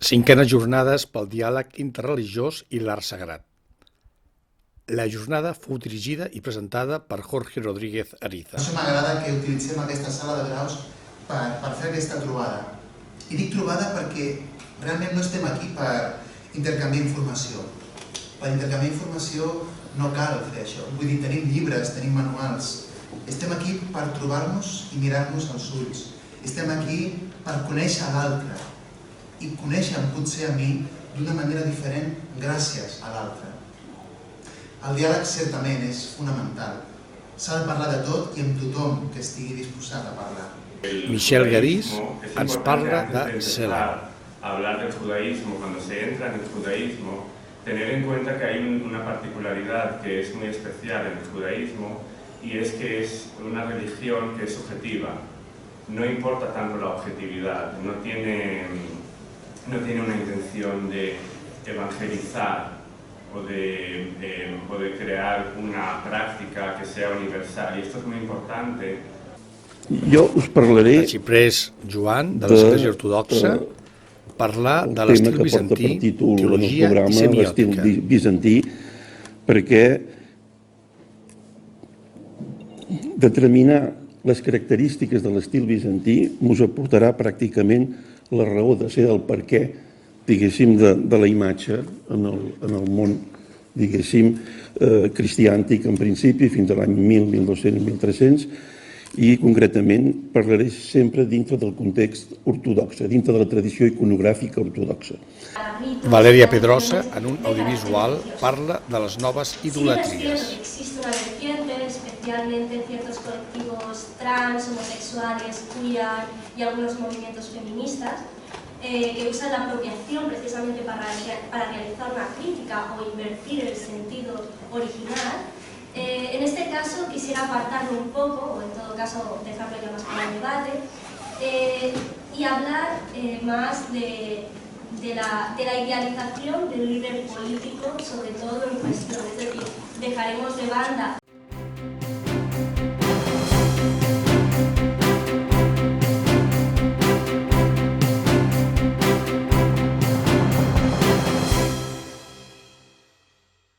Cinquenes jornades pel diàleg interreligiós i l'art sagrat. La jornada fou dirigida i presentada per Jorge Rodríguez Ariza. Per això m'agrada que utilitzem aquesta sala de graus per fer aquesta trobada. I dic trobada perquè realment no estem aquí per intercanviar informació. Per intercanviar informació no cal fer això. Vull dir, tenim llibres, tenim manuals. Estem aquí per trobar-nos i mirar-nos als ulls. Estem aquí per conèixer l'altre. I conèixer potser a mi d'una manera diferent gràcies a l'altre. El diàleg certament és fonamental. S'ha de parlar de tot i amb tothom que estigui disposat a parlar. Michel Garís ens parla de Selah. Hablar del judaísmo, cuando se entra en el judaísmo, tener en cuenta que hay una particularidad que es muy especial en el judaísmo y es que es una religión que es objetiva. No importa tanto la objetividad, no tiene una intención de evangelizar o de crear una práctica que sea universal, y esto es muy importante. Jo us parlaré L'arxiprés Joan, de l'Església Ortodoxa, parlar de l'estil bizantí, teologia i semiòtica. L'estil bizantí, perquè determinar les característiques de l'estil bizantí ens aportarà pràcticament la raó de ser del per què, diguéssim, de la imatge en el món, diguéssim, cristià antic en principi, fins a l'any 1000, 1200, 1300, i concretament parlaré sempre dintre del context ortodoxe, dintre de la tradició iconogràfica ortodoxa. Valeria Pedrosa, en un audiovisual, parla de les noves idolatries. Existe una vertiente, especialmente en ciertos colectivos trans, homosexuales, queer y algunos movimientos feministas, que usan la apropiación precisamente para realizar una crítica o invertir el sentido original. En este caso quisiera apartarme un poco, o en todo caso dejarlo ya más para el debate, y hablar más de la idealización del líder político, sobre todo en cuestión. Es decir, dejaremos de banda